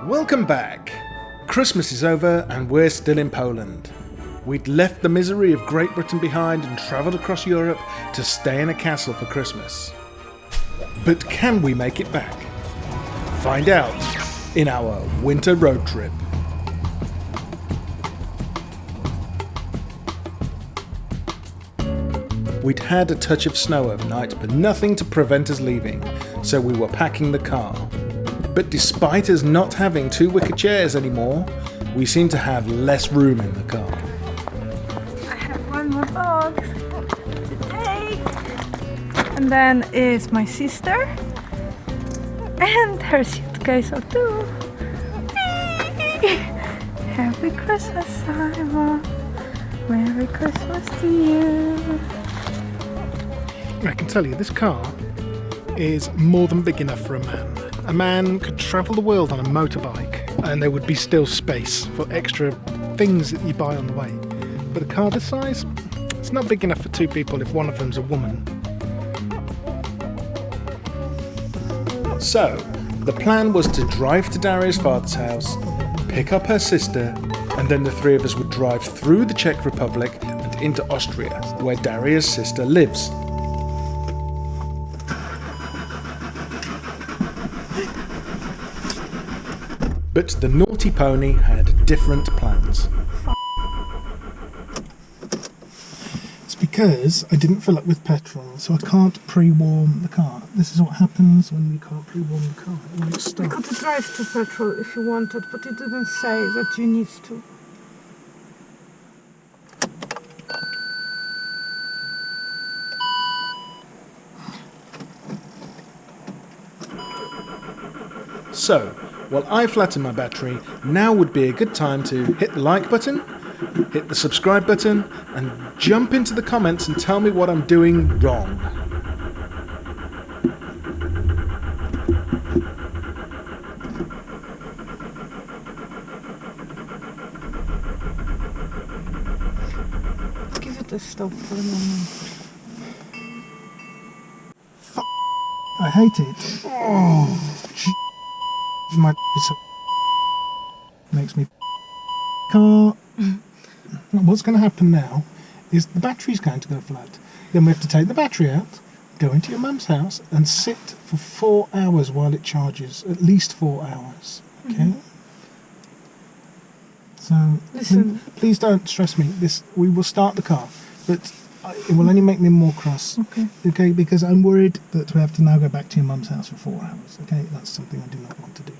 Welcome back! Christmas is over and we're still in Poland. We'd left the misery of Great Britain behind and travelled across Europe to stay in a castle for Christmas. But can we make it back? Find out in our winter road trip. We'd had a touch of snow overnight, but nothing to prevent us leaving, so we were packing the car. But despite us not having two wicker chairs anymore, we seem to have less room in the car. I have one more box to take. And then is my sister and her suitcase or two. Happy Christmas, Simon. Merry Christmas to you. I can tell you, this car is more than big enough for a man. A man could travel the world on a motorbike and there would be still space for extra things that you buy on the way. But a car this size, it's not big enough for two people if one of them's a woman. So, the plan was to drive to Daria's father's house, pick up her sister, and then the three of us would drive through the Czech Republic and into Austria, where Daria's sister lives. But the naughty pony had different plans. It's because I didn't fill up with petrol, so I can't pre-warm the car. This is what happens when you can't pre-warm the car. It won't I start. could drive to petrol if you wanted, but it didn't say that you need to. So, while I flatten my battery, now would be a good time to hit the like button, hit the subscribe button, and jump into the comments and tell me what I'm doing wrong. Give it a stop for a moment. I hate it. Oh, my makes me car. What's going to happen now is the battery's going to go flat. Then we have to take the battery out, go into your mum's house and sit for 4 hours while it charges. At least 4 hours. Okay? So Listen. please don't stress me. We will start the car, but it will only make me more cross. Okay, because I'm worried that we have to now go back to your mum's house for 4 hours. Okay, that's something I do not want to do.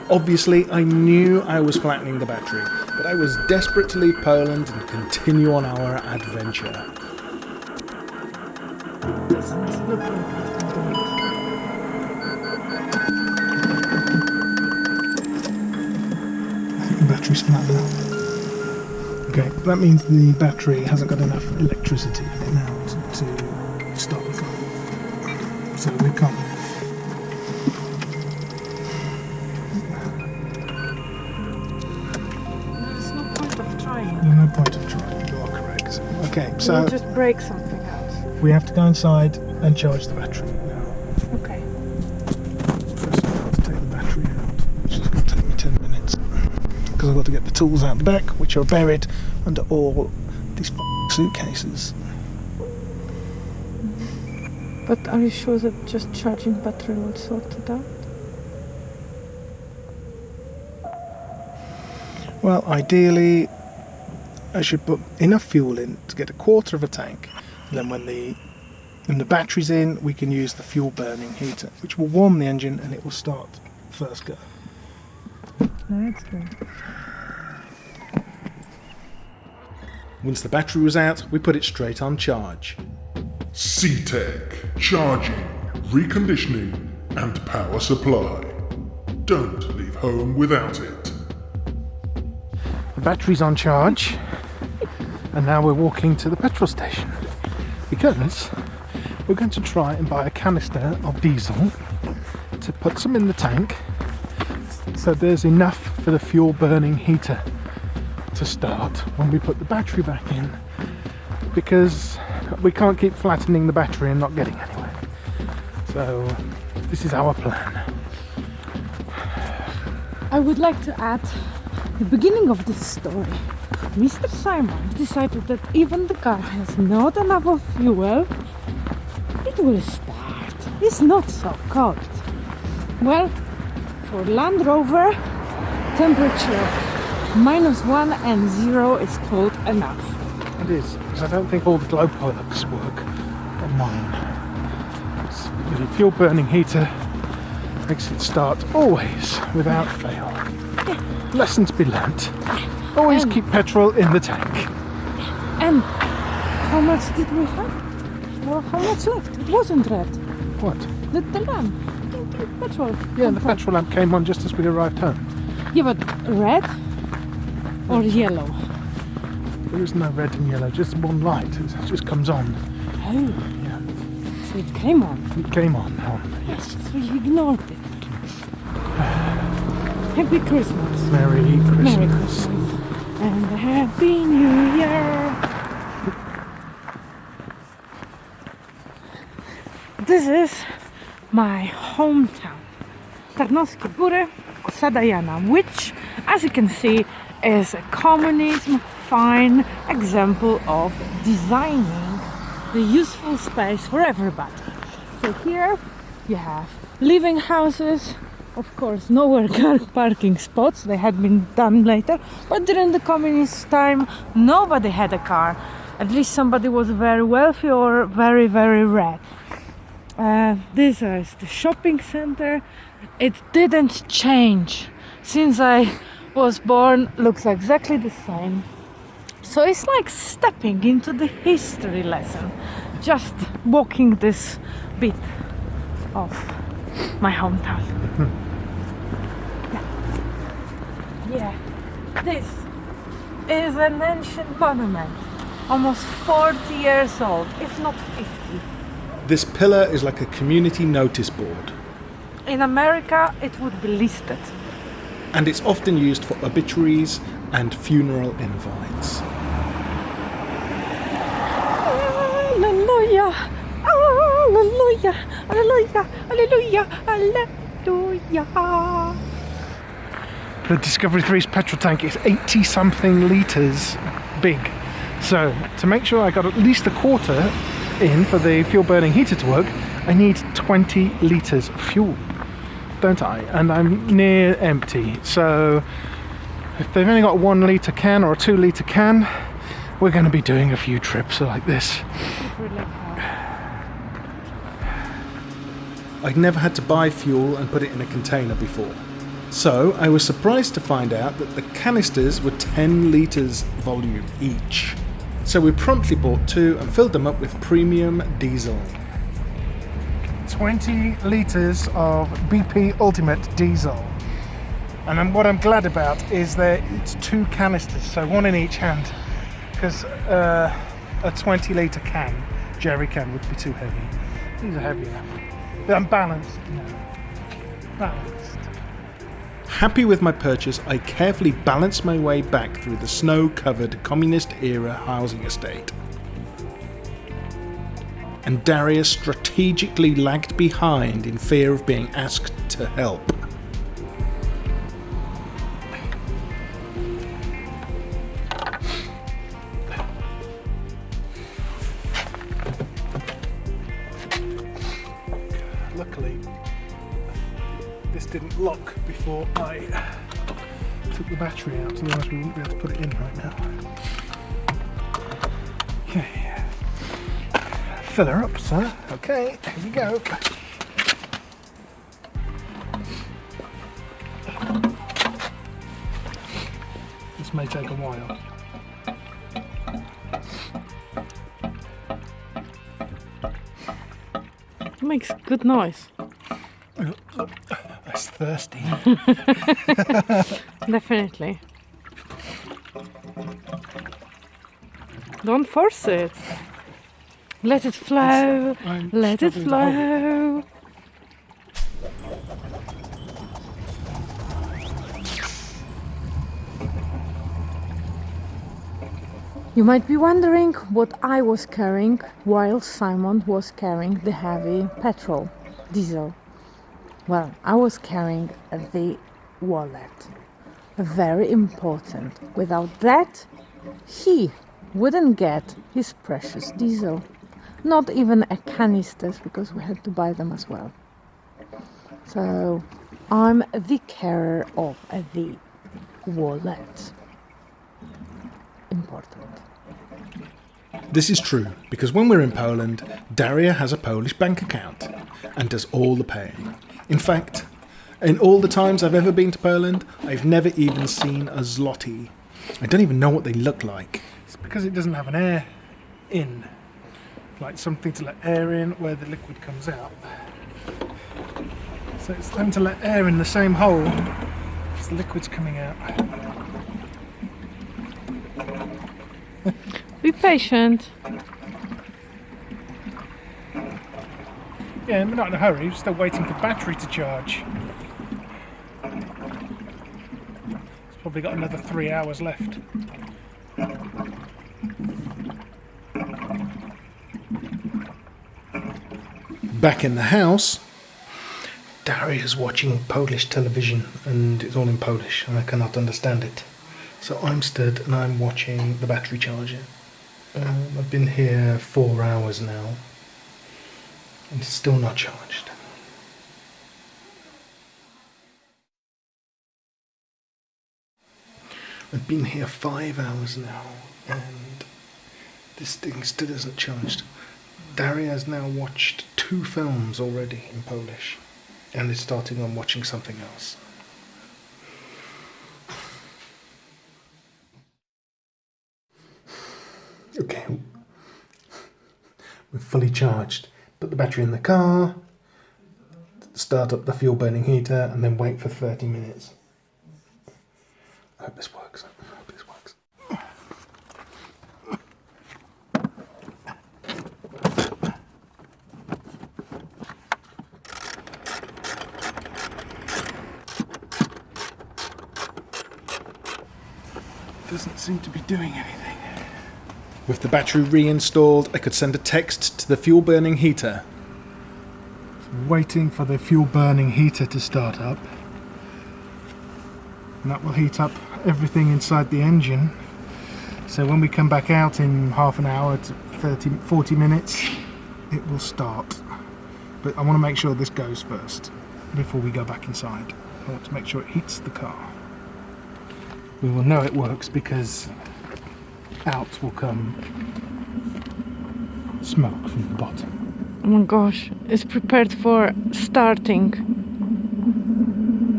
Obviously, I knew I was flattening the battery, but I was desperate to leave Poland and continue on our adventure. Doesn't look like I can do it. I think the battery's flat now. Okay, that means the battery hasn't got enough electricity in it now to start the car. So we can't. There's no point of trying. No point of trying. You are correct. Okay, so We'll just break something out. we have to go inside and charge the battery now. Okay. First of all, I've got to take the battery out, which is going to take me 10 minutes. Because I've got to get the tools out the back, which are buried under all these suitcases. But are you sure that just charging battery will sort it out? Well, ideally, I should put enough fuel in to get a quarter of a tank. And then when the battery's in, we can use the fuel burning heater, which will warm the engine and it will start first go. That's good. Once the battery was out, we put it straight on charge. C-Tech, charging, reconditioning, and power supply. Don't leave home without it. The battery's on charge, and now we're walking to the petrol station because we're going to try and buy a canister of diesel to put some in the tank so there's enough for the fuel burning heater to start when we put the battery back in, because we can't keep flattening the battery and not getting anywhere. So this is our plan. I would like to add the beginning of this story. Mr. Simon decided that even the car has not enough of fuel, it will start. It's not so cold. Well, for Land Rover, temperature -1 and 0 is cold enough. It is, because I don't think all the glow plugs work on mine. The fuel burning heater makes it start always without fail. Lesson to be learnt. Always keep petrol in the tank. And how much did we have? Well, how much left? It wasn't red. What? The lamp. The petrol. Yeah, the petrol lamp came on just as we arrived home. Yeah, but red or yellow? There is no red and yellow, just one light. It just comes on. Oh, Yeah, so it came on. it came on. Yes. So you ignored it. Happy Christmas. Merry Christmas. Merry Christmas. And a Happy New Year. This is my hometown. Tarnowskie Góry, Osada Jana, which, as you can see, is a communism fine example of designing the useful space for everybody. So here you have living houses, of course nowhere car parking spots, they had been done later, but during the communist time nobody had a car, at least somebody was very wealthy or very rich. This is the shopping center. It didn't change since I was born, looks exactly the same. So it's like stepping into the history lesson, just walking this bit of my hometown. Yeah, this is an ancient monument, almost 40 years old, if not 50. This pillar is like a community notice board, In America, it would be listed. and it's often used for obituaries and funeral invites. Hallelujah! Hallelujah! Hallelujah! Hallelujah! Hallelujah! The Discovery 3's petrol tank is 80 something litres big. So to make sure I got at least a quarter in for the fuel burning heater to work, I need 20 litres of fuel, don't I? And I'm near empty. So if they've only got a 1 litre can or a 2 litre can, we're going to be doing a few trips like this. I'd never had to buy fuel and put it in a container before. So I was surprised to find out that the canisters were 10 litres volume each. So we promptly bought 2 and filled them up with premium diesel. 20 litres of BP Ultimate diesel. And then what I'm glad about is that it's 2 canisters, so 1 in each hand. Because a 20 litre can, jerry can, would be too heavy. These are heavy enough. But I'm balanced, you know. Balanced. Happy with my purchase, I carefully balanced my way back through the snow-covered communist-era housing estate. And Daria strategically lagged behind in fear of being asked to help. Luckily, this didn't lock before I took the battery out, otherwise we wouldn't be able to put it in right now. Okay. Fill her up, sir. Okay, here you go. This may take a while. It makes good noise. That's thirsty. Definitely. Don't force it. Let it flow. I'm Let it struggling to hold flow. You might be wondering what I was carrying while Simon was carrying the heavy petrol, diesel. Well, I was carrying the wallet. Very important. Without that, he wouldn't get his precious diesel. Not even a canisters, because we had to buy them as well. So I'm the carer of the wallet. Important. This is true because when we're in Poland, Daria has a Polish bank account and does all the paying. In fact, in all the times I've ever been to Poland, I've never even seen a zloty. I don't even know what they look like. It's because it doesn't have an air in. Like something to let air in where the liquid comes out. So it's time to let air in the same hole as the liquid's coming out. Be patient. Yeah, we're not in a hurry, we're still waiting for battery to charge. It's probably got another 3 hours left. Back in the house, Daria's watching Polish television and it's all in Polish and I cannot understand it. So I'm stood and I'm watching the battery charger. I've been here 4 hours now and it's still not charged. I've been here 5 hours now and this thing still isn't charged. Daria has now watched 2 films already in Polish and is starting on watching something else. Okay, we're fully charged. Put the battery in the car, start up the fuel burning heater and then wait for 30 minutes. I hope this works. Doesn't seem to be doing anything. With the battery reinstalled, I could send a text to the fuel burning heater. Waiting for the fuel burning heater to start up. And that will heat up everything inside the engine. So when we come back out in half an hour to 40 minutes, it will start. But I want to make sure this goes first before we go back inside. I want to make sure it heats the car. We will know it works because out will come smoke from the bottom. Oh my gosh, it's prepared for starting.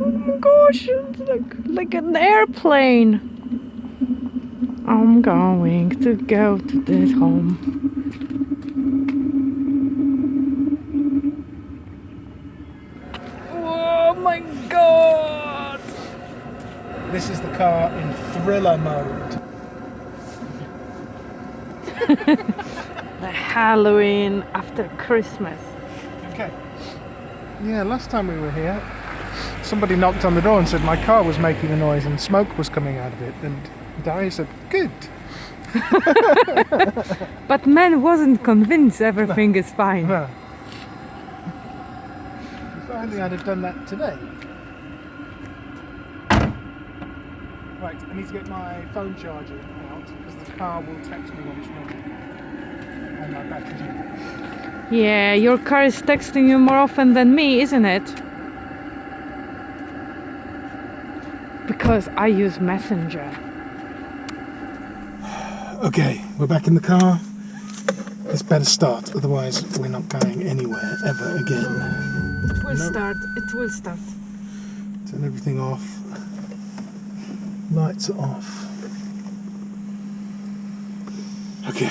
Oh my gosh, it's like an airplane. I'm going to go to this home. Oh my god! This is the car in thriller mode. The Halloween after Christmas. Okay. Yeah, last time we were here, somebody knocked on the door and said my car was making a noise and smoke was coming out of it. And Daria said, good. But man wasn't convinced everything is fine. No. If only I'd have done that today. Right, I need to get my phone charger out because the car will text me when it's ready. And my battery's in. Yeah, your car is texting you more often than me, isn't it? Because I use Messenger. Okay, we're back in the car. It's better start, otherwise we're not going anywhere ever again. It will start, it will start. Turn everything off. Lights are off. Okay.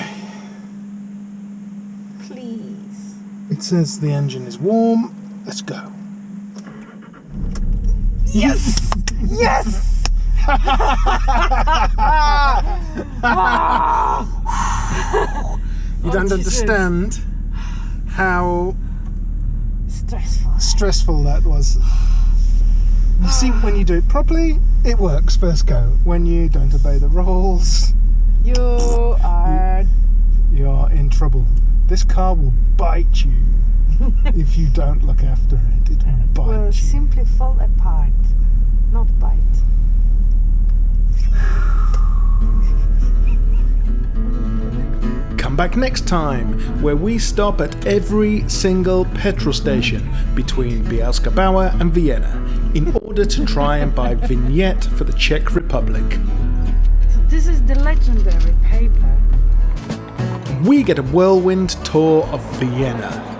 Please. It says the engine is warm. Let's go. Yes! Yes! You don't understand how stressful that was. You see, when you do it properly, it works first go. When you don't obey the rules, You're in trouble. This car will bite you if you don't look after it. It will bite Will you. simply fall apart, not bite. Come back next time, where we stop at every single petrol station between Bielska-Biała and Vienna in order to try and buy vignette for the Czech Republic. So this is the legendary paper. We get a whirlwind tour of Vienna.